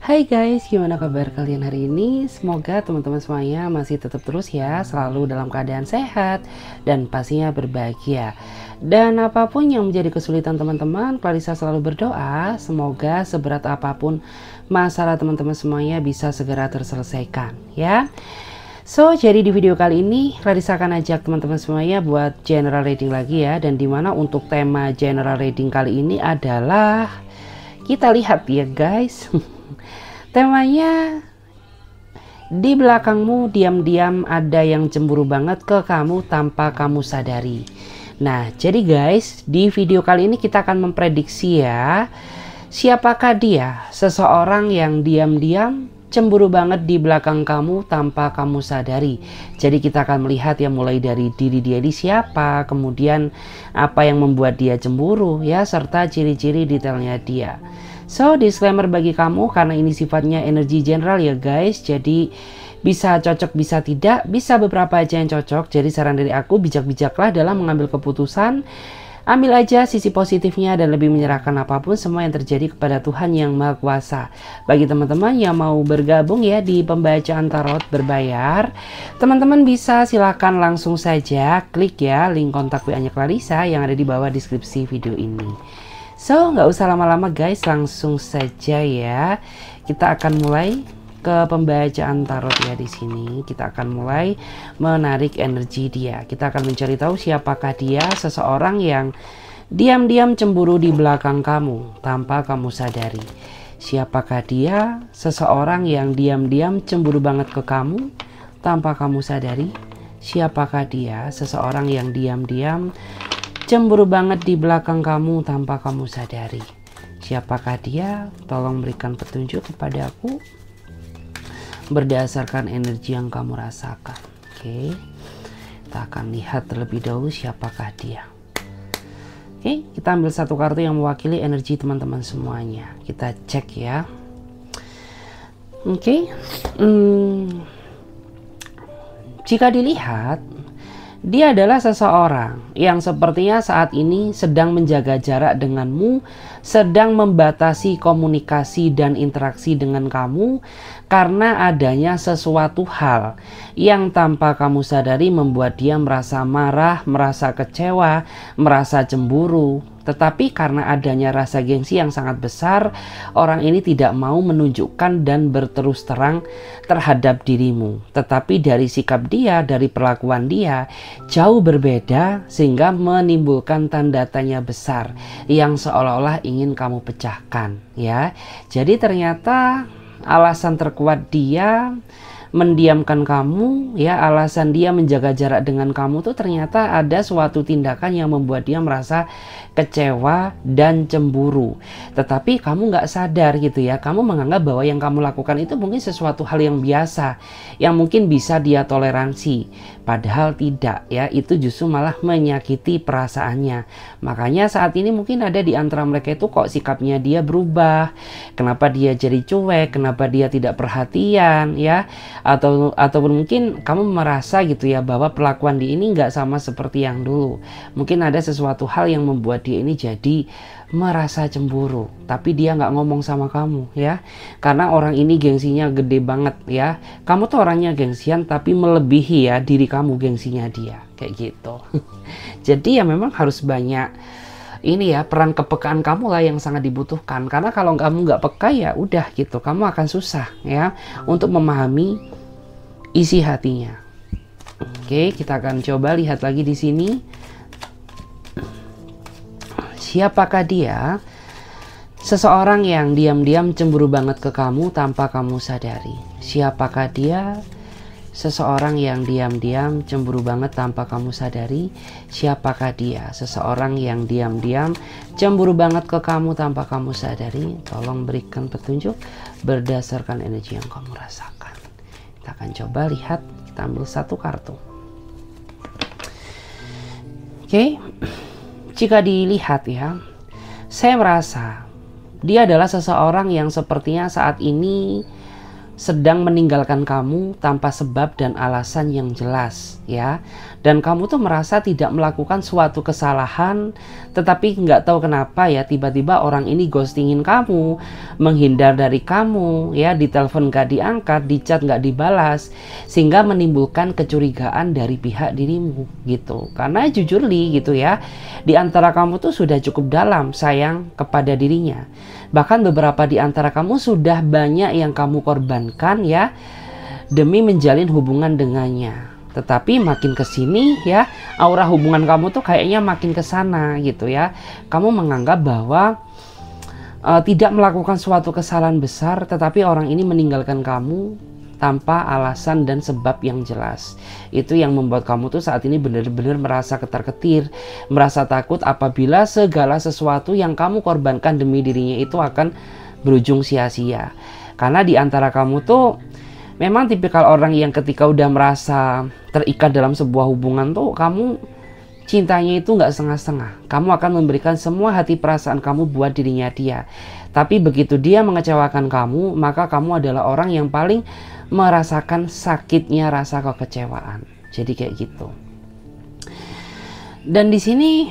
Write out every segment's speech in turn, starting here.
Hai guys, gimana kabar kalian hari ini? Semoga teman-teman semuanya masih tetap terus ya, selalu dalam keadaan sehat dan pastinya berbahagia. Dan apapun yang menjadi kesulitan teman-teman, Clarissa selalu berdoa semoga seberat apapun masalah teman-teman semuanya bisa segera terselesaikan ya. So, jadi di video kali ini Clarissa akan ajak teman-teman semuanya buat general reading lagi ya. Dan dimana untuk tema general reading kali ini adalah, kita lihat ya guys. Temanya, di belakangmu diam-diam ada yang cemburu banget ke kamu tanpa kamu sadari. Nah, jadi guys, di video kali ini kita akan memprediksi ya, siapakah dia, seseorang yang diam-diam cemburu banget di belakang kamu tanpa kamu sadari. Jadi kita akan melihat ya, mulai dari diri dia di siapa, kemudian apa yang membuat dia cemburu ya, serta ciri-ciri detailnya dia. So, disclaimer bagi kamu karena ini sifatnya energi general ya guys. Jadi bisa cocok, bisa tidak, bisa beberapa aja yang cocok. Jadi saran dari aku, bijak-bijaklah dalam mengambil keputusan. Ambil aja sisi positifnya dan lebih menyerahkan apapun semua yang terjadi kepada Tuhan yang Maha Kuasa. Bagi teman-teman yang mau bergabung ya di pembacaan tarot berbayar, teman-teman bisa silakan langsung saja klik ya link kontak WA-nya Clarissa yang ada di bawah deskripsi video ini. So, nggak usah lama-lama guys, langsung saja ya. Kita akan mulai ke pembacaan tarot ya di sini. Kita akan mulai menarik energi dia. Kita akan mencari tahu siapakah dia, seseorang yang diam-diam cemburu di belakang kamu tanpa kamu sadari. Siapakah dia, seseorang yang diam-diam cemburu banget ke kamu tanpa kamu sadari. Siapakah dia, seseorang yang diam-diam cemburu banget di belakang kamu tanpa kamu sadari. Siapakah dia? Tolong berikan petunjuk kepada aku berdasarkan energi yang kamu rasakan. Oke, kita akan lihat terlebih dahulu siapakah dia. Oke, kita ambil satu kartu yang mewakili energi teman-teman semuanya. Kita cek ya. Oke, jika dilihat, dia adalah seseorang yang sepertinya saat ini sedang menjaga jarak denganmu, sedang membatasi komunikasi dan interaksi dengan kamu karena adanya sesuatu hal yang tanpa kamu sadari membuat dia merasa marah, merasa kecewa, merasa cemburu. Tetapi karena adanya rasa gengsi yang sangat besar, orang ini tidak mau menunjukkan dan berterus terang terhadap dirimu. Tetapi dari sikap dia, dari perlakuan dia, jauh berbeda sehingga menimbulkan tanda tanya besar yang seolah-olah ingin kamu pecahkan ya. Jadi ternyata alasan terkuat dia mendiamkan kamu ya, alasan dia menjaga jarak dengan kamu tuh ternyata ada suatu tindakan yang membuat dia merasa kecewa dan cemburu. Tetapi kamu nggak sadar gitu ya, kamu menganggap bahwa yang kamu lakukan itu mungkin sesuatu hal yang biasa, yang mungkin bisa dia toleransi. Padahal tidak ya, itu justru malah menyakiti perasaannya. Makanya saat ini mungkin ada di antara mereka itu kok sikapnya dia berubah, kenapa dia jadi cuek, kenapa dia tidak perhatian ya, ataupun mungkin kamu merasa gitu ya bahwa perlakuan dia ini nggak sama seperti yang dulu. Mungkin ada sesuatu hal yang membuat dia ini jadi merasa cemburu, tapi dia nggak ngomong sama kamu ya, karena orang ini gengsinya gede banget ya. Kamu tuh orangnya gengsian tapi melebihi ya diri kamu gengsinya dia, kayak gitu. Jadi ya memang harus banyak ini ya, peran kepekaan kamu lah yang sangat dibutuhkan, karena kalau kamu nggak peka ya udah gitu, kamu akan susah ya untuk memahami isi hatinya. Oke, kita akan coba lihat lagi di sini. Siapakah dia? Seseorang yang diam-diam cemburu banget ke kamu tanpa kamu sadari. Siapakah dia? Seseorang yang diam-diam cemburu banget tanpa kamu sadari. Siapakah dia? Seseorang yang diam-diam cemburu banget ke kamu tanpa kamu sadari. Tolong berikan petunjuk berdasarkan energi yang kamu rasakan. Kita akan coba lihat. Kita ambil satu kartu. Oke, jika dilihat ya, saya merasa dia adalah seseorang yang sepertinya saat ini sedang meninggalkan kamu tanpa sebab dan alasan yang jelas ya. Dan kamu tuh merasa tidak melakukan suatu kesalahan, tetapi nggak tahu kenapa ya tiba-tiba orang ini ghostingin kamu, menghindar dari kamu ya, ditelepon nggak diangkat, di chat nggak dibalas, sehingga menimbulkan kecurigaan dari pihak dirimu gitu. Karena jujur Li gitu ya, di antara kamu tuh sudah cukup dalam sayang kepada dirinya. Bahkan beberapa di antara kamu sudah banyak yang kamu korbankan ya demi menjalin hubungan dengannya. Tetapi makin kesini ya, aura hubungan kamu tuh kayaknya makin kesana gitu ya. Kamu menganggap bahwa tidak melakukan suatu kesalahan besar, tetapi orang ini meninggalkan kamu tanpa alasan dan sebab yang jelas. Itu yang membuat kamu tuh saat ini benar-benar merasa ketar-ketir, merasa takut apabila segala sesuatu yang kamu korbankan demi dirinya itu akan berujung sia-sia. Karena di antara kamu tuh memang tipikal orang yang ketika udah merasa terikat dalam sebuah hubungan tuh kamu cintanya itu nggak setengah-setengah. Kamu akan memberikan semua hati perasaan kamu buat dirinya dia. Tapi begitu dia mengecewakan kamu, maka kamu adalah orang yang paling merasakan sakitnya rasa kekecewaan. Jadi kayak gitu. Dan di sini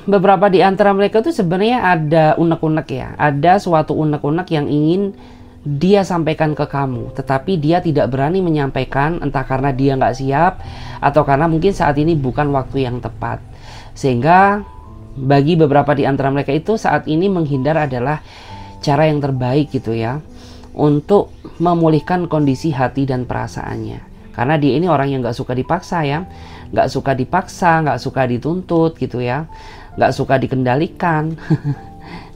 beberapa di antara mereka tuh sebenarnya ada unek-unek ya. Ada suatu unek-unek yang ingin dia sampaikan ke kamu, tetapi dia tidak berani menyampaikan, entah karena dia nggak siap atau karena mungkin saat ini bukan waktu yang tepat. Sehingga bagi beberapa di antara mereka itu saat ini menghindar adalah cara yang terbaik gitu ya, untuk memulihkan kondisi hati dan perasaannya. Karena dia ini orang yang nggak suka dipaksa ya, nggak suka dipaksa, nggak suka dituntut gitu ya, nggak suka dikendalikan.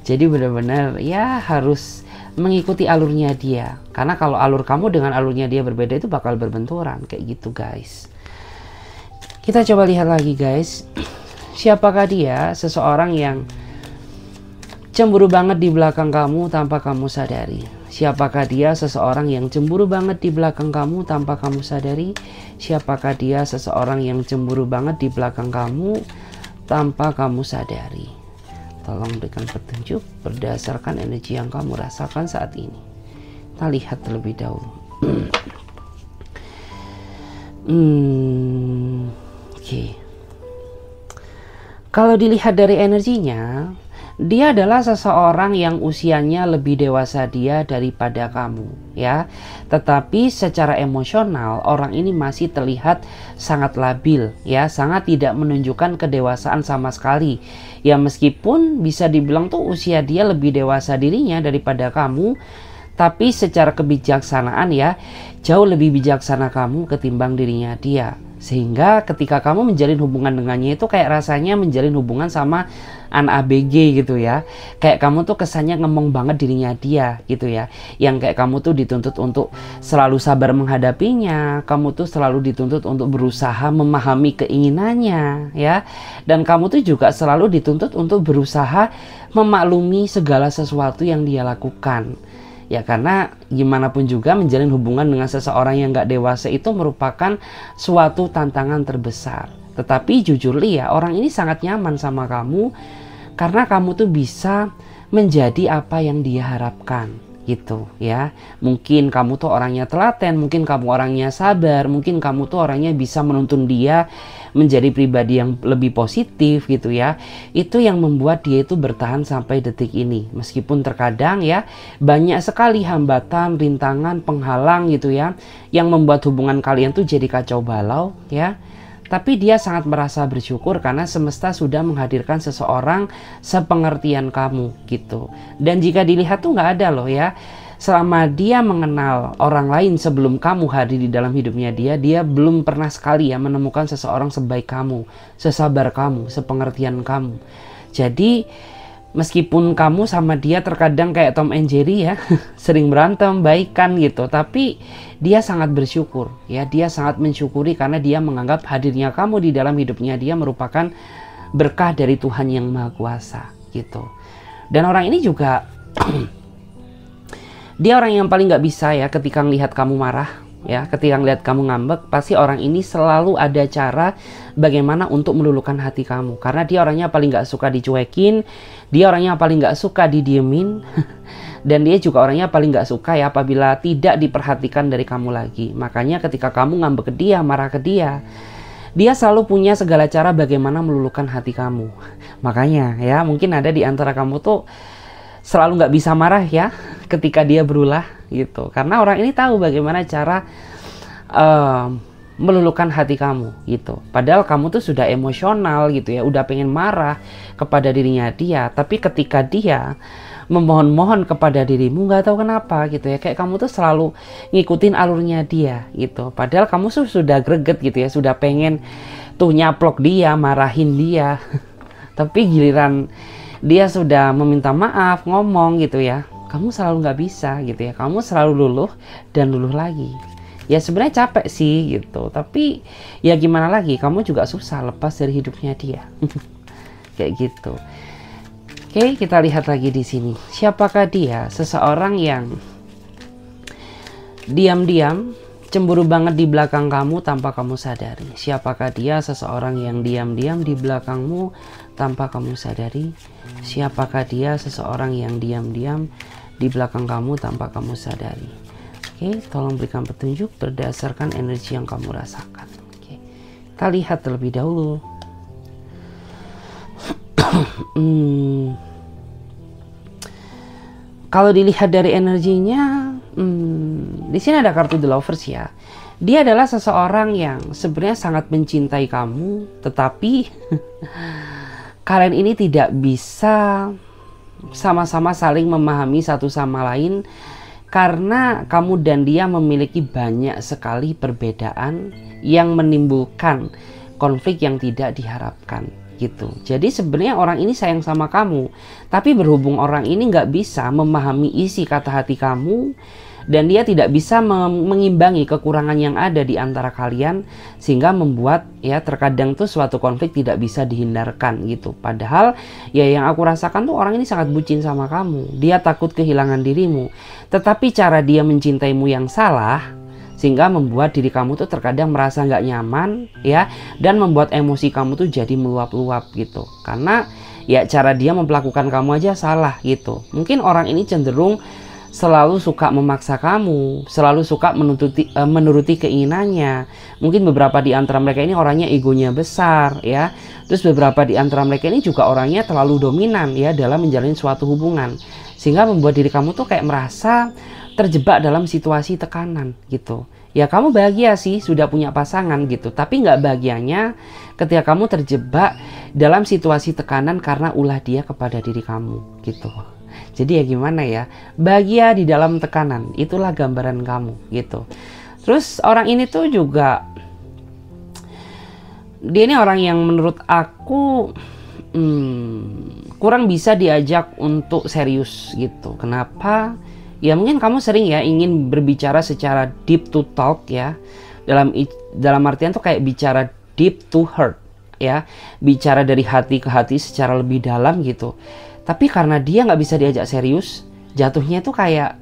Jadi benar-benar ya harus mengikuti alurnya dia. Karena kalau alur kamu dengan alurnya dia berbeda itu bakal berbenturan kayak gitu guys. Kita coba lihat lagi guys. Siapakah dia? Seseorang yang cemburu banget di belakang kamu tanpa kamu sadari. Siapakah dia? Seseorang yang cemburu banget di belakang kamu tanpa kamu sadari. Siapakah dia? Seseorang yang cemburu banget di belakang kamu tanpa kamu sadari. Tolong berikan petunjuk berdasarkan energi yang kamu rasakan saat ini. Kita lihat terlebih dahulu. Oke. Kalau dilihat dari energinya, dia adalah seseorang yang usianya lebih dewasa dia daripada kamu ya. Tetapi secara emosional orang ini masih terlihat sangat labil ya, sangat tidak menunjukkan kedewasaan sama sekali. Ya meskipun bisa dibilang tuh usia dia lebih dewasa dirinya daripada kamu, tapi secara kebijaksanaan ya jauh lebih bijaksana kamu ketimbang dirinya dia. Sehingga ketika kamu menjalin hubungan dengannya itu kayak rasanya menjalin hubungan sama anak ABG gitu ya. Kayak kamu tuh kesannya ngomong banget dirinya dia gitu ya. Yang kayak kamu tuh dituntut untuk selalu sabar menghadapinya. Kamu tuh selalu dituntut untuk berusaha memahami keinginannya ya. Dan kamu tuh juga selalu dituntut untuk berusaha memaklumi segala sesuatu yang dia lakukan. Ya karena gimana pun juga menjalin hubungan dengan seseorang yang gak dewasa itu merupakan suatu tantangan terbesar. Tetapi jujur Li ya, orang ini sangat nyaman sama kamu karena kamu tuh bisa menjadi apa yang dia harapkan gitu ya. Mungkin kamu tuh orangnya telaten, mungkin kamu orangnya sabar, mungkin kamu tuh orangnya bisa menuntun dia menjadi pribadi yang lebih positif gitu ya. Itu yang membuat dia itu bertahan sampai detik ini. Meskipun terkadang ya banyak sekali hambatan, rintangan, penghalang gitu ya, yang membuat hubungan kalian tuh jadi kacau balau ya. Tapi dia sangat merasa bersyukur karena semesta sudah menghadirkan seseorang sepengertian kamu gitu. Dan jika dilihat tuh nggak ada loh ya, selama dia mengenal orang lain sebelum kamu hadir di dalam hidupnya dia belum pernah sekali ya menemukan seseorang sebaik kamu, sesabar kamu, sepengertian kamu. Jadi meskipun kamu sama dia terkadang kayak Tom and Jerry ya, sering berantem, baikan gitu, tapi dia sangat bersyukur ya, dia sangat mensyukuri karena dia menganggap hadirnya kamu di dalam hidupnya dia merupakan berkah dari Tuhan yang Maha Kuasa gitu. Dan orang ini juga dia orang yang paling nggak bisa ya ketika ngelihat kamu marah ya, ketika ngelihat kamu ngambek, pasti orang ini selalu ada cara bagaimana untuk meluluhkan hati kamu. Karena dia orangnya paling nggak suka dicuekin, dia orangnya paling nggak suka didiemin, Dan dia juga orangnya paling nggak suka ya apabila tidak diperhatikan dari kamu lagi. Makanya ketika kamu ngambek ke dia, marah ke dia, dia selalu punya segala cara bagaimana meluluhkan hati kamu. Makanya ya, mungkin ada di antara kamu tuh selalu nggak bisa marah ya ketika dia berulah gitu. Karena orang ini tahu bagaimana cara meluluhkan hati kamu gitu. Padahal kamu tuh sudah emosional gitu ya, udah pengen marah kepada dirinya dia. Tapi ketika dia memohon-mohon kepada dirimu, nggak tahu kenapa gitu ya, kayak kamu tuh selalu ngikutin alurnya dia gitu. Padahal kamu sudah greget gitu ya, sudah pengen tuh nyaplok dia, marahin dia. Tapi giliran dia sudah meminta maaf, ngomong gitu ya, kamu selalu nggak bisa gitu ya, kamu selalu luluh dan luluh lagi. Ya sebenarnya capek sih gitu, tapi ya gimana lagi, kamu juga susah lepas dari hidupnya dia. Kayak gitu. Oke, kita lihat lagi di sini. Siapakah dia? Seseorang yang diam-diam cemburu banget di belakang kamu tanpa kamu sadari. Siapakah dia? Seseorang yang diam-diam di belakangmu tanpa kamu sadari. Siapakah dia? Seseorang yang diam-diam di belakang kamu tanpa kamu sadari. Oke, tolong berikan petunjuk berdasarkan energi yang kamu rasakan. Oke, kita lihat terlebih dahulu. Kalau dilihat dari energinya, di sini ada kartu The Lovers ya. Dia adalah seseorang yang sebenarnya sangat mencintai kamu, tetapi kalian ini tidak bisa sama-sama saling memahami satu sama lain karena kamu dan dia memiliki banyak sekali perbedaan yang menimbulkan konflik yang tidak diharapkan gitu. Jadi sebenarnya orang ini sayang sama kamu, tapi berhubung orang ini nggak bisa memahami isi kata hati kamu dan dia tidak bisa mengimbangi kekurangan yang ada di antara kalian, sehingga membuat ya terkadang tuh suatu konflik tidak bisa dihindarkan gitu. Padahal ya yang aku rasakan tuh orang ini sangat bucin sama kamu, dia takut kehilangan dirimu, tetapi cara dia mencintaimu yang salah, sehingga membuat diri kamu tuh terkadang merasa nggak nyaman ya, dan membuat emosi kamu tuh jadi meluap-luap gitu. Karena ya cara dia memperlakukan kamu aja salah gitu. Mungkin orang ini cenderung selalu suka memaksa kamu, selalu suka menuruti keinginannya. Mungkin beberapa di antara mereka ini orangnya egonya besar ya. Terus beberapa di antara mereka ini juga orangnya terlalu dominan ya dalam menjalin suatu hubungan, sehingga membuat diri kamu tuh kayak merasa terjebak dalam situasi tekanan gitu. Ya kamu bahagia sih sudah punya pasangan gitu, tapi nggak bahagianya ketika kamu terjebak dalam situasi tekanan karena ulah dia kepada diri kamu gitu. Jadi ya gimana ya, bahagia di dalam tekanan, itulah gambaran kamu gitu. Terus orang ini tuh juga, dia ini orang yang menurut aku kurang bisa diajak untuk serius gitu. Kenapa? Ya mungkin kamu sering ya ingin berbicara secara deep to talk ya, dalam artian tuh kayak bicara deep to heart ya, bicara dari hati ke hati secara lebih dalam gitu. Tapi karena dia nggak bisa diajak serius, jatuhnya tuh kayak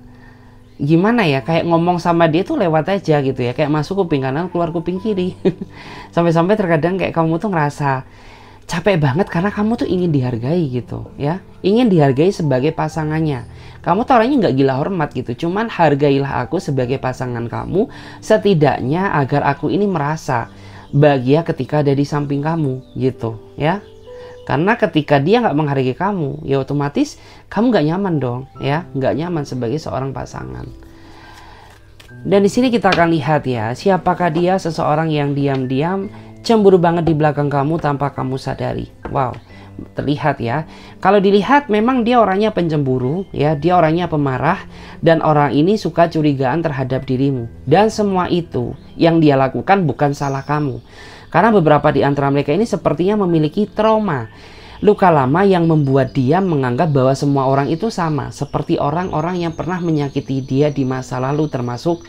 gimana ya, kayak ngomong sama dia tuh lewat aja gitu ya, kayak masuk kuping kanan keluar kuping kiri. Sampai-sampai terkadang kayak kamu tuh ngerasa capek banget karena kamu tuh ingin dihargai gitu ya, ingin dihargai sebagai pasangannya. Kamu tuh orangnya nggak gila hormat gitu, cuman hargailah aku sebagai pasangan kamu, setidaknya agar aku ini merasa bahagia ketika ada di samping kamu gitu ya. Karena ketika dia nggak menghargai kamu, ya otomatis kamu nggak nyaman dong, ya nggak nyaman sebagai seorang pasangan. Dan di sini kita akan lihat ya, siapakah dia? Seseorang yang diam-diam cemburu banget di belakang kamu tanpa kamu sadari. Wow, terlihat ya. Kalau dilihat memang dia orangnya pencemburu, ya dia orangnya pemarah, dan orang ini suka curigaan terhadap dirimu. Dan semua itu yang dia lakukan bukan salah kamu. Karena beberapa di antara mereka ini sepertinya memiliki trauma, luka lama yang membuat dia menganggap bahwa semua orang itu sama, seperti orang-orang yang pernah menyakiti dia di masa lalu, termasuk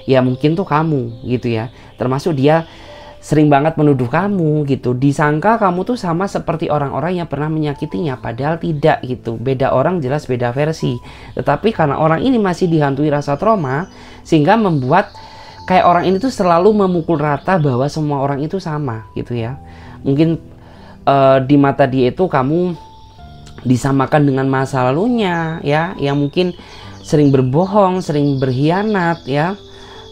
ya mungkin tuh kamu gitu ya. Termasuk dia sering banget menuduh kamu gitu, disangka kamu tuh sama seperti orang-orang yang pernah menyakitinya, padahal tidak gitu. Beda orang jelas beda versi. Tetapi karena orang ini masih dihantui rasa trauma, sehingga membuat kayak orang ini tuh selalu memukul rata bahwa semua orang itu sama gitu ya. Mungkin di mata dia itu kamu disamakan dengan masa lalunya ya, yang mungkin sering berbohong, sering berkhianat ya,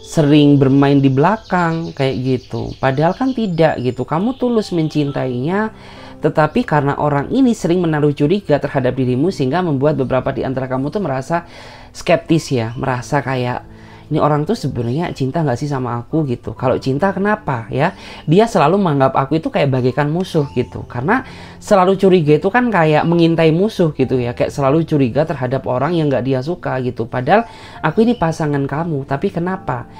sering bermain di belakang kayak gitu. Padahal kan tidak gitu, kamu tulus mencintainya, tetapi karena orang ini sering menaruh curiga terhadap dirimu sehingga membuat beberapa di antara kamu tuh merasa skeptis ya, merasa kayak ini orang tuh sebenarnya cinta nggak sih sama aku gitu. Kalau cinta kenapa ya? Dia selalu menganggap aku itu kayak bagaikan musuh gitu. Karena selalu curiga itu kan kayak mengintai musuh gitu ya. Kayak selalu curiga terhadap orang yang nggak dia suka gitu. Padahal aku ini pasangan kamu. Tapi kenapa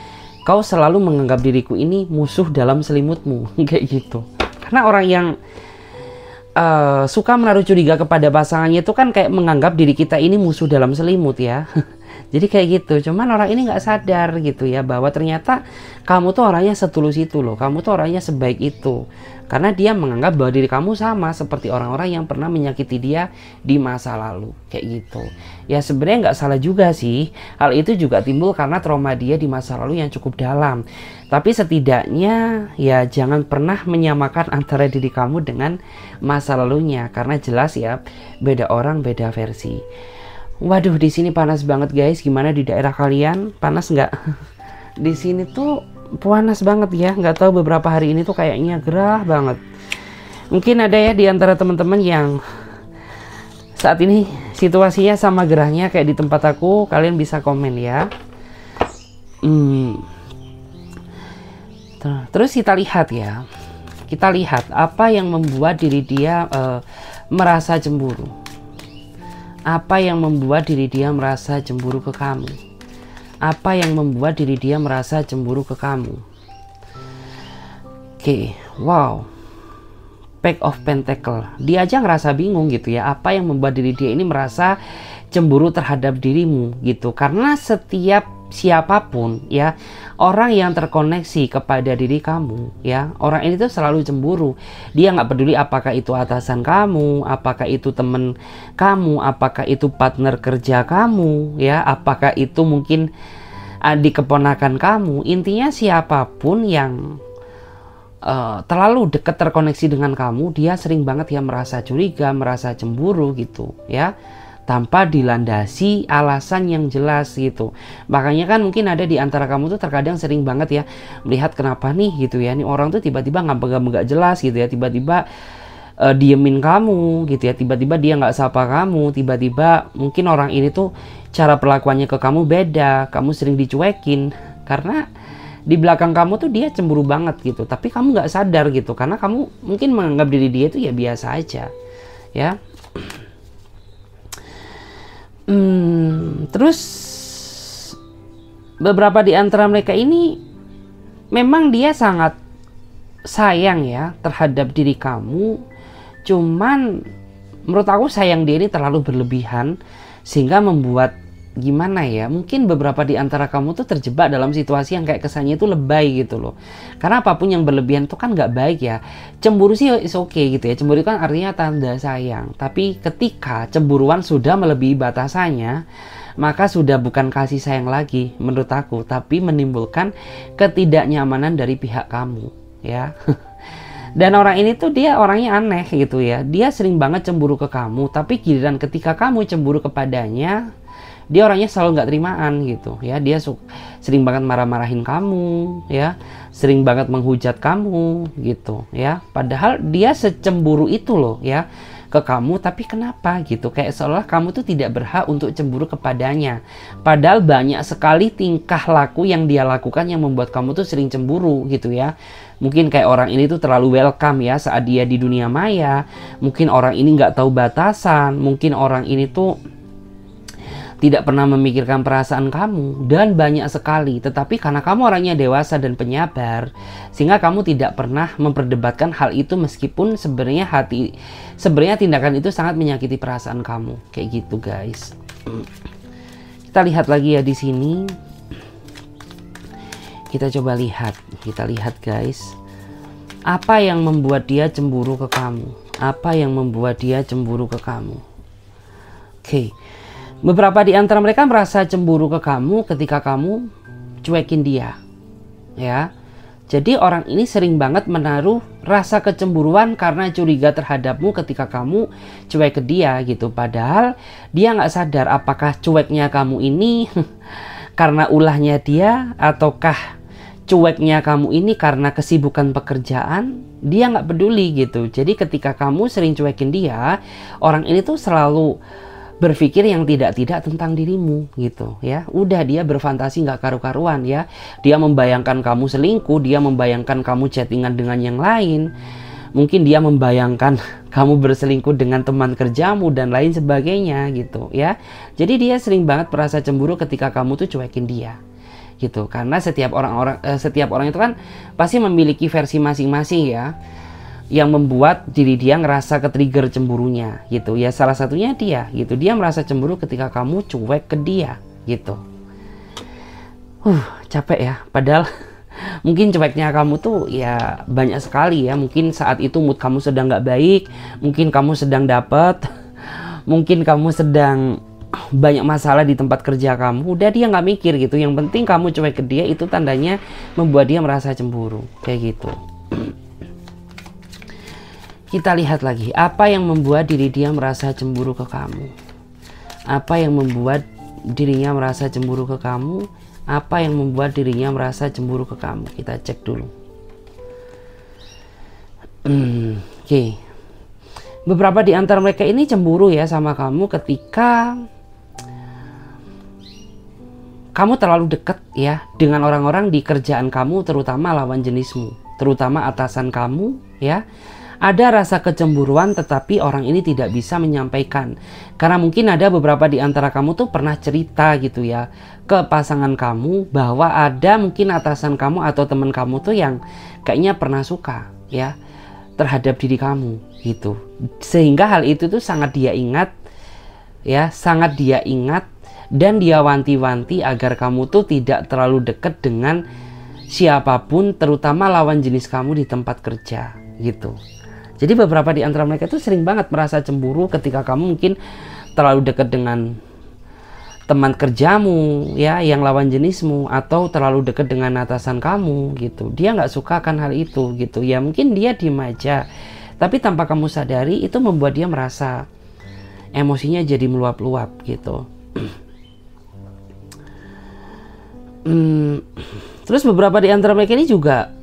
kau selalu menganggap diriku ini musuh dalam selimutmu? Kayak gitu. Karena orang yang suka menaruh curiga kepada pasangannya itu kan kayak menganggap diri kita ini musuh dalam selimut ya. Jadi kayak gitu, cuman orang ini nggak sadar gitu ya, bahwa ternyata kamu tuh orangnya setulus itu loh, kamu tuh orangnya sebaik itu. Karena dia menganggap bahwa diri kamu sama seperti orang-orang yang pernah menyakiti dia di masa lalu, kayak gitu. Ya sebenarnya nggak salah juga sih, hal itu juga timbul karena trauma dia di masa lalu yang cukup dalam. Tapi setidaknya ya jangan pernah menyamakan antara diri kamu dengan masa lalunya, karena jelas ya beda orang beda versi. Waduh, di sini panas banget guys. Gimana di daerah kalian? Panas nggak? Di sini tuh panas banget ya. Nggak tahu beberapa hari ini tuh kayaknya gerah banget. Mungkin ada ya di antara teman-teman yang saat ini situasinya sama gerahnya kayak di tempat aku. Kalian bisa komen ya. Terus kita lihat ya. Kita lihat apa yang membuat diri dia merasa cemburu. Apa yang membuat diri dia merasa cemburu ke kamu? Apa yang membuat diri dia merasa cemburu ke kamu? Oke, wow. Pack of Pentacle. Dia aja ngerasa bingung gitu ya. Apa yang membuat diri dia ini merasa cemburu terhadap dirimu gitu. Karena setiap siapapun ya, orang yang terkoneksi kepada diri kamu ya, orang ini tuh selalu cemburu. Dia nggak peduli apakah itu atasan kamu, apakah itu temen kamu, apakah itu partner kerja kamu ya, apakah itu mungkin adik keponakan kamu. Intinya siapapun yang terlalu dekat terkoneksi dengan kamu, dia sering banget ya merasa curiga, merasa cemburu gitu ya, tanpa dilandasi alasan yang jelas gitu. Makanya kan mungkin ada di antara kamu tuh terkadang sering banget ya melihat kenapa nih gitu ya, nih orang tuh tiba-tiba nggak jelas gitu ya, tiba-tiba diemin kamu gitu ya, tiba-tiba dia nggak sapa kamu, tiba-tiba mungkin orang ini tuh cara perlakuannya ke kamu beda, kamu sering dicuekin karena di belakang kamu tuh dia cemburu banget gitu, tapi kamu nggak sadar gitu karena kamu mungkin menganggap diri dia itu ya biasa aja ya. Terus beberapa di antara mereka ini memang dia sangat sayang ya terhadap diri kamu, cuman menurut aku sayang dia ini terlalu berlebihan sehingga membuat gimana ya, mungkin beberapa di antara kamu tuh terjebak dalam situasi yang kayak kesannya itu lebay gitu loh. Karena apapun yang berlebihan itu kan nggak baik ya. Cemburu sih is okay gitu ya, cemburu kan artinya tanda sayang. Tapi ketika cemburuan sudah melebihi batasannya, maka sudah bukan kasih sayang lagi menurut aku, tapi menimbulkan ketidaknyamanan dari pihak kamu ya. Dan orang ini tuh dia orangnya aneh gitu ya, dia sering banget cemburu ke kamu, tapi giliran ketika kamu cemburu kepadanya, dia orangnya selalu nggak terimaan gitu ya. Dia sering banget marah-marahin kamu ya, sering banget menghujat kamu gitu ya. Padahal dia secemburu itu loh ya ke kamu, tapi kenapa gitu, kayak seolah kamu tuh tidak berhak untuk cemburu kepadanya. Padahal banyak sekali tingkah laku yang dia lakukan yang membuat kamu tuh sering cemburu gitu ya. Mungkin kayak orang ini tuh terlalu welcome ya saat dia di dunia maya, mungkin orang ini nggak tahu batasan, mungkin orang ini tuh tidak pernah memikirkan perasaan kamu, dan banyak sekali. Tetapi karena kamu orangnya dewasa dan penyabar, sehingga kamu tidak pernah memperdebatkan hal itu, meskipun sebenarnya tindakan itu sangat menyakiti perasaan kamu. Kayak gitu guys. Kita lihat lagi ya di sini. Kita coba lihat, kita lihat guys. Apa yang membuat dia cemburu ke kamu? Apa yang membuat dia cemburu ke kamu? Oke. Beberapa di antara mereka merasa cemburu ke kamu ketika kamu cuekin dia ya, Jadi orang ini sering banget menaruh rasa kecemburuan karena curiga terhadapmu ketika kamu cuek ke dia gitu. Padahal dia nggak sadar apakah cueknya kamu ini karena ulahnya dia, ataukah cueknya kamu ini karena kesibukan pekerjaan. Dia nggak peduli gitu. Jadi ketika kamu sering cuekin dia, orang ini tuh selalu berpikir yang tidak-tidak tentang dirimu gitu ya. Udah, dia berfantasi nggak karu-karuan ya. Dia membayangkan kamu selingkuh, dia membayangkan kamu chattingan dengan yang lain. Mungkin dia membayangkan kamu berselingkuh dengan teman kerjamu dan lain sebagainya gitu ya. Jadi dia sering banget merasa cemburu ketika kamu tuh cuekin dia gitu. Karena setiap orang itu kan pasti memiliki versi masing-masing ya, yang membuat diri dia ngerasa ke-trigger cemburunya gitu ya. Salah satunya dia gitu, dia merasa cemburu ketika kamu cuek ke dia gitu. Capek ya, padahal mungkin cueknya kamu tuh ya banyak sekali ya. Mungkin saat itu mood kamu sedang nggak baik, mungkin kamu sedang dapet, mungkin kamu sedang banyak masalah di tempat kerja kamu. Udah, dia nggak mikir gitu, yang penting kamu cuek ke dia, itu tandanya membuat dia merasa cemburu kayak gitu. Kita lihat lagi, apa yang membuat diri dia merasa cemburu ke kamu? Apa yang membuat dirinya merasa cemburu ke kamu? Apa yang membuat dirinya merasa cemburu ke kamu? Kita cek dulu. Oke. Beberapa di antara mereka ini cemburu ya sama kamu ketika kamu terlalu dekat ya dengan orang-orang di kerjaan kamu, terutama lawan jenismu, terutama atasan kamu ya. Ada rasa kecemburuan tetapi orang ini tidak bisa menyampaikan. Karena mungkin ada beberapa di antara kamu tuh pernah cerita gitu ya ke pasangan kamu bahwa ada mungkin atasan kamu atau teman kamu tuh yang kayaknya pernah suka ya terhadap diri kamu gitu. Sehingga hal itu tuh sangat dia ingat ya, sangat dia ingat, dan dia wanti-wanti agar kamu tuh tidak terlalu dekat dengan siapapun, terutama lawan jenis kamu di tempat kerja gitu. Jadi beberapa di antara mereka itu sering banget merasa cemburu ketika kamu mungkin terlalu dekat dengan teman kerjamu ya yang lawan jenismu, atau terlalu dekat dengan atasan kamu gitu. Dia nggak suka akan hal itu gitu ya. Mungkin dia diem aja, tapi tanpa kamu sadari itu membuat dia merasa emosinya jadi meluap-luap gitu. Terus beberapa di antara mereka ini juga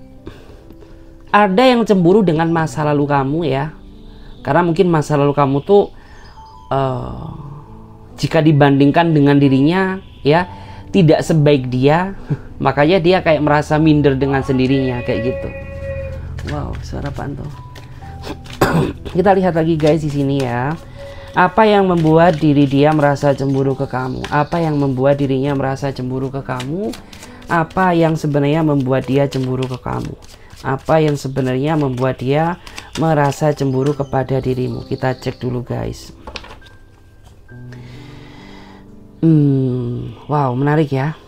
ada yang cemburu dengan masa lalu kamu ya. Karena mungkin masa lalu kamu tuh jika dibandingkan dengan dirinya ya tidak sebaik dia. Makanya dia kayak merasa minder dengan sendirinya kayak gitu. Wow, suara apaan tuh? Kita lihat lagi guys di sini ya. Apa yang membuat diri dia merasa cemburu ke kamu? Apa yang membuat dirinya merasa cemburu ke kamu? Apa yang sebenarnya membuat dia cemburu ke kamu? Apa yang sebenarnya membuat dia merasa cemburu kepada dirimu? Kita cek dulu guys. Wow, menarik ya.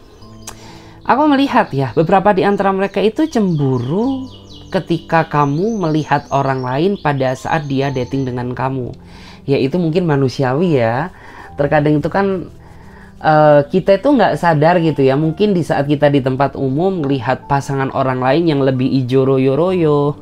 Aku melihat ya, beberapa di antara mereka itu cemburu ketika kamu melihat orang lain pada saat dia dating dengan kamu. Ya itu mungkin manusiawi ya. Terkadang itu kan kita itu nggak sadar gitu ya. Mungkin di saat kita di tempat umum melihat pasangan orang lain yang lebih ijo royo-royo,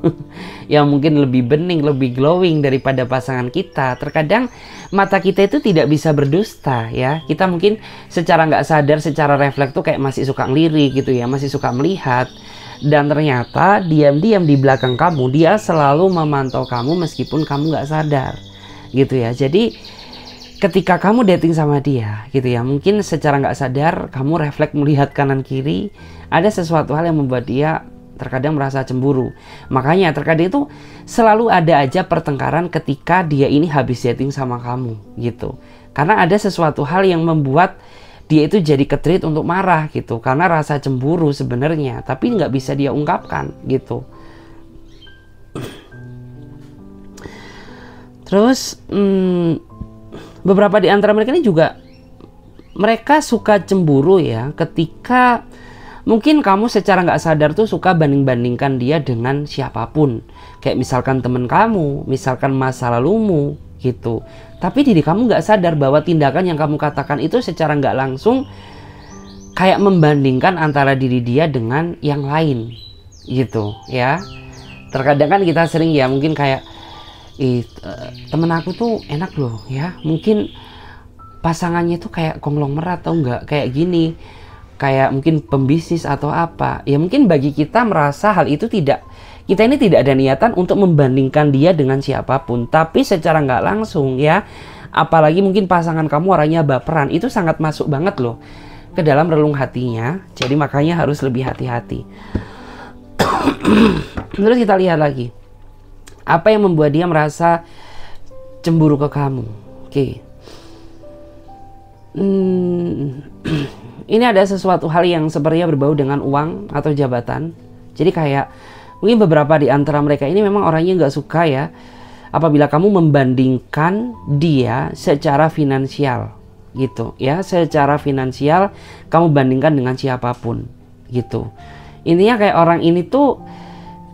yang mungkin lebih bening, lebih glowing daripada pasangan kita. Terkadang mata kita itu tidak bisa berdusta ya. Kita mungkin secara nggak sadar, secara refleks tuh kayak masih suka ngelirik gitu ya, masih suka melihat. Dan ternyata diam-diam di belakang kamu dia selalu memantau kamu meskipun kamu nggak sadar gitu ya. Jadi ketika kamu dating sama dia gitu ya, mungkin secara nggak sadar kamu refleks melihat kanan kiri, ada sesuatu hal yang membuat dia terkadang merasa cemburu. Makanya terkadang itu selalu ada aja pertengkaran ketika dia ini habis dating sama kamu gitu. Karena ada sesuatu hal yang membuat dia itu jadi ke-trigger untuk marah gitu, karena rasa cemburu sebenarnya, tapi nggak bisa dia ungkapkan gitu. Terus beberapa di antara mereka ini juga mereka suka cemburu ya ketika mungkin kamu secara nggak sadar tuh suka banding-bandingkan dia dengan siapapun. Kayak misalkan temen kamu, misalkan masa lalumu gitu. Tapi diri kamu nggak sadar bahwa tindakan yang kamu katakan itu secara nggak langsung kayak membandingkan antara diri dia dengan yang lain gitu ya. Terkadang kan kita sering ya mungkin kayak temen aku tuh enak loh ya, mungkin pasangannya tuh kayak konglomerat atau enggak kayak gini, kayak mungkin pembisnis atau apa ya. Mungkin bagi kita merasa hal itu tidak, kita ini tidak ada niatan untuk membandingkan dia dengan siapapun, tapi secara nggak langsung ya, apalagi mungkin pasangan kamu orangnya baperan, itu sangat masuk banget loh ke dalam relung hatinya. Jadi makanya harus lebih hati-hati. Terus kita lihat lagi, apa yang membuat dia merasa cemburu ke kamu. Oke. Ini ada sesuatu hal yang sepertinya berbau dengan uang atau jabatan. Jadi kayak mungkin beberapa di antara mereka ini memang orangnya nggak suka ya apabila kamu membandingkan dia secara finansial gitu ya. Secara finansial kamu bandingkan dengan siapapun gitu. Intinya kayak orang ini tuh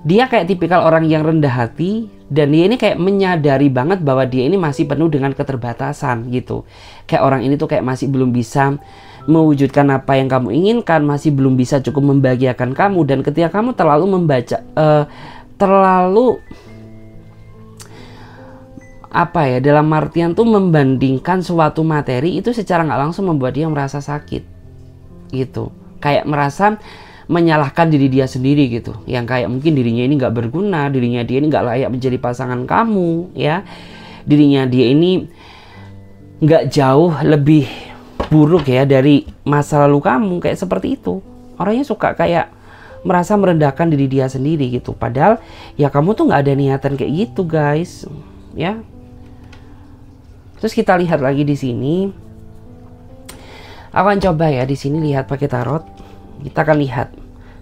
dia kayak tipikal orang yang rendah hati, dan dia ini kayak menyadari banget bahwa dia ini masih penuh dengan keterbatasan gitu. Kayak orang ini tuh kayak masih belum bisa mewujudkan apa yang kamu inginkan, masih belum bisa cukup membahagiakan kamu. Dan ketika kamu terlalu dalam artian tuh membandingkan suatu materi, itu secara nggak langsung membuat dia merasa sakit gitu. Kayak merasa menyalahkan diri dia sendiri gitu, yang kayak mungkin dirinya ini nggak berguna, dirinya dia ini nggak layak menjadi pasangan kamu ya, dirinya dia ini nggak jauh lebih buruk ya dari masa lalu kamu, kayak seperti itu. Orangnya suka kayak merasa merendahkan diri dia sendiri gitu, padahal ya kamu tuh nggak ada niatan kayak gitu guys ya. Terus kita lihat lagi di sini, aku akan coba ya di sini lihat pakai tarot. Kita akan lihat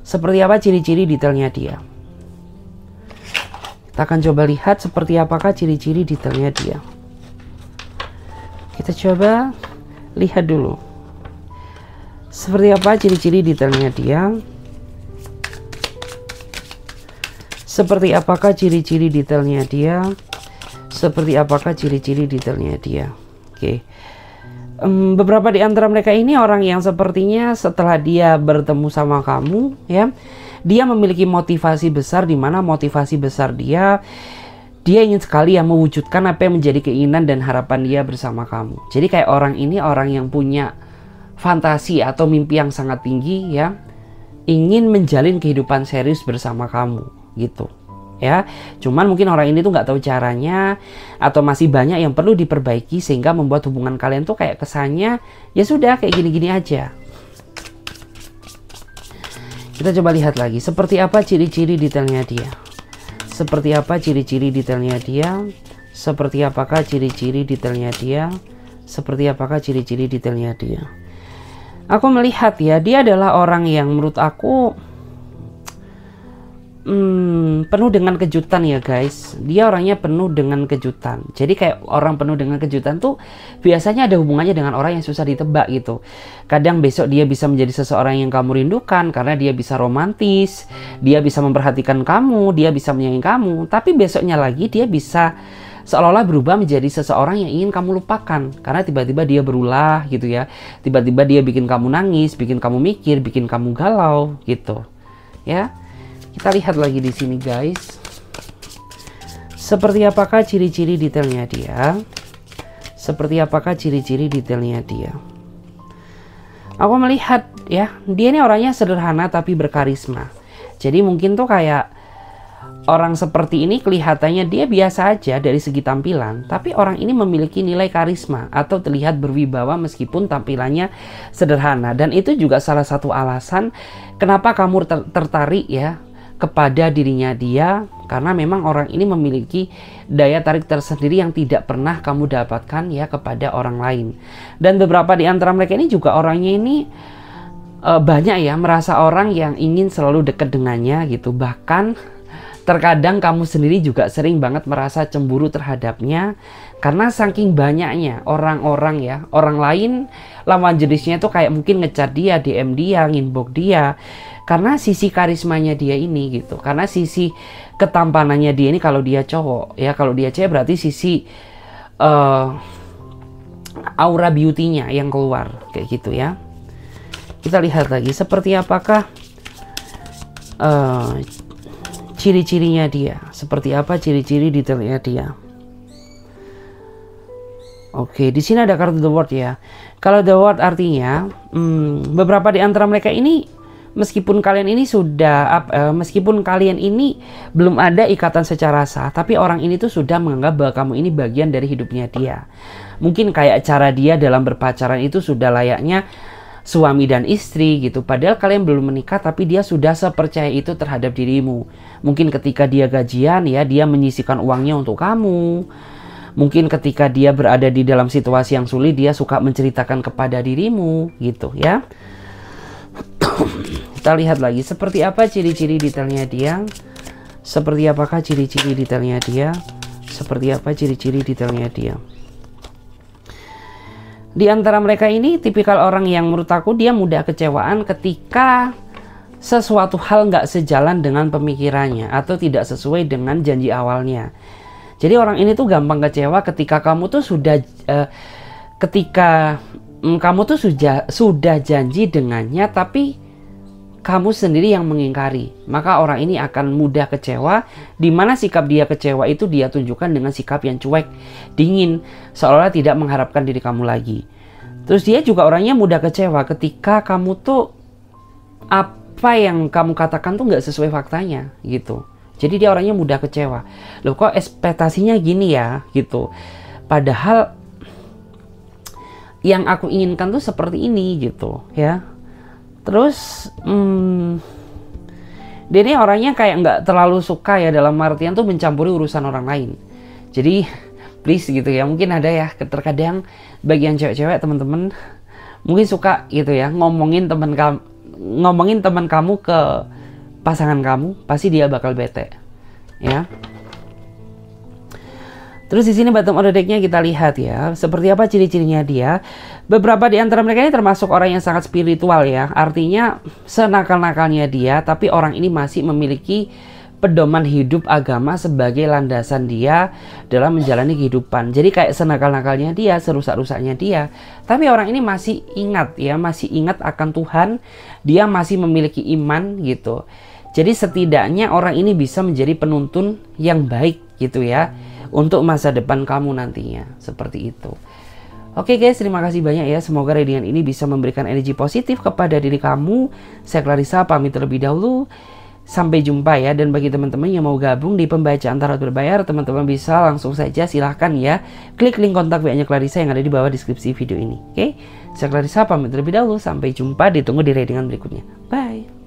seperti apa ciri-ciri detailnya dia. Kita akan coba lihat seperti apakah ciri-ciri detailnya dia. Kita coba lihat dulu seperti apa ciri-ciri detailnya dia. Seperti apakah ciri-ciri detailnya dia. Seperti apakah ciri-ciri detailnya dia. Oke. Beberapa di antara mereka ini orang yang sepertinya setelah dia bertemu sama kamu ya, dia memiliki motivasi besar, di mana motivasi besar dia ingin sekali ya mewujudkan apa yang menjadi keinginan dan harapan dia bersama kamu. Jadi kayak orang ini orang yang punya fantasi atau mimpi yang sangat tinggi ya, ingin menjalin kehidupan serius bersama kamu gitu ya. Cuman mungkin orang ini tuh nggak tahu caranya, atau masih banyak yang perlu diperbaiki, sehingga membuat hubungan kalian tuh kayak kesannya ya sudah kayak gini-gini aja. Kita coba lihat lagi seperti apa ciri-ciri detailnya dia. Seperti apa ciri-ciri detailnya dia. Seperti apakah ciri-ciri detailnya dia. Seperti apakah ciri-ciri detailnya dia. Aku melihat ya, dia adalah orang yang menurut aku penuh dengan kejutan ya guys. Dia orangnya penuh dengan kejutan. Jadi kayak orang penuh dengan kejutan tuh biasanya ada hubungannya dengan orang yang susah ditebak gitu. Kadang besok dia bisa menjadi seseorang yang kamu rindukan karena dia bisa romantis, dia bisa memperhatikan kamu, dia bisa menyayangi kamu. Tapi besoknya lagi dia bisa seolah-olah berubah menjadi seseorang yang ingin kamu lupakan, karena tiba-tiba dia berulah gitu ya. Tiba-tiba dia bikin kamu nangis, bikin kamu mikir, bikin kamu galau gitu ya. Kita lihat lagi di sini guys. Seperti apakah ciri-ciri detailnya dia? Seperti apakah ciri-ciri detailnya dia? Aku melihat ya, dia ini orangnya sederhana tapi berkarisma. Jadi mungkin tuh kayak orang seperti ini kelihatannya dia biasa aja dari segi tampilan, tapi orang ini memiliki nilai karisma atau terlihat berwibawa meskipun tampilannya sederhana. Dan itu juga salah satu alasan kenapa kamu tertarik ya kepada dirinya dia, karena memang orang ini memiliki daya tarik tersendiri yang tidak pernah kamu dapatkan ya kepada orang lain. Dan beberapa di antara mereka ini juga orangnya ini banyak ya merasa orang yang ingin selalu dekat dengannya gitu. Bahkan terkadang kamu sendiri juga sering banget merasa cemburu terhadapnya, karena saking banyaknya orang-orang ya, orang lain lawan jenisnya itu kayak mungkin ngecat dia, DM dia, inbox dia, karena sisi karismanya dia ini gitu, karena sisi ketampanannya dia ini. Kalau dia cowok ya, kalau dia cewek berarti sisi aura beauty-nya yang keluar kayak gitu ya. Kita lihat lagi seperti apakah ciri-cirinya dia. Seperti apa ciri-ciri detailnya dia. Oke, di sini ada kartu The World ya. Kalau The World artinya beberapa di antara mereka ini, meskipun kalian ini belum ada ikatan secara sah, tapi orang ini tuh sudah menganggap bahwa kamu ini bagian dari hidupnya dia. Mungkin kayak cara dia dalam berpacaran itu sudah layaknya suami dan istri gitu. Padahal kalian belum menikah, tapi dia sudah sepercaya itu terhadap dirimu. Mungkin ketika dia gajian ya, dia menyisihkan uangnya untuk kamu. Mungkin ketika dia berada di dalam situasi yang sulit, dia suka menceritakan kepada dirimu gitu ya. Kita lihat lagi seperti apa ciri-ciri detailnya dia. Seperti apakah ciri-ciri detailnya dia? Seperti apa ciri-ciri detailnya dia? Di antara mereka ini tipikal orang yang menurut aku dia mudah kecewaan ketika sesuatu hal nggak sejalan dengan pemikirannya atau tidak sesuai dengan janji awalnya. Jadi orang ini tuh gampang kecewa ketika kamu tuh sudah sudah janji dengannya, tapi kamu sendiri yang mengingkari. Maka orang ini akan mudah kecewa, di mana sikap dia kecewa itu dia tunjukkan dengan sikap yang cuek, dingin, seolah tidak mengharapkan diri kamu lagi. Terus dia juga orangnya mudah kecewa ketika kamu tuh apa yang kamu katakan tuh nggak sesuai faktanya gitu. Jadi dia orangnya mudah kecewa. Loh kok ekspektasinya gini ya gitu. Padahal yang aku inginkan tuh seperti ini gitu ya. Terus dia ini orangnya kayak nggak terlalu suka ya dalam artian tuh mencampuri urusan orang lain. Jadi please gitu ya. Mungkin ada ya terkadang bagian cewek-cewek teman-teman mungkin suka gitu ya ngomongin teman kamu ke pasangan kamu, pasti dia bakal bete ya. Terus di sini bottom of the deck-nya kita lihat ya, seperti apa ciri-cirinya dia. Beberapa di antara mereka ini termasuk orang yang sangat spiritual ya. Artinya senakal-nakalnya dia, tapi orang ini masih memiliki pedoman hidup agama sebagai landasan dia dalam menjalani kehidupan. Jadi kayak senakal-nakalnya dia, serusak-rusaknya dia, tapi orang ini masih ingat ya, masih ingat akan Tuhan. Dia masih memiliki iman gitu. Jadi setidaknya orang ini bisa menjadi penuntun yang baik gitu ya untuk masa depan kamu nantinya, seperti itu. Oke guys, terima kasih banyak ya. Semoga readingan ini bisa memberikan energi positif kepada diri kamu. Saya Clarissa pamit terlebih dahulu. Sampai jumpa ya. Dan bagi teman-teman yang mau gabung di pembacaan tarot berbayar, teman-teman bisa langsung saja silahkan ya klik link kontak WA-nya Clarissa yang ada di bawah deskripsi video ini. Oke, saya Clarissa pamit terlebih dahulu. Sampai jumpa, ditunggu di readingan berikutnya. Bye.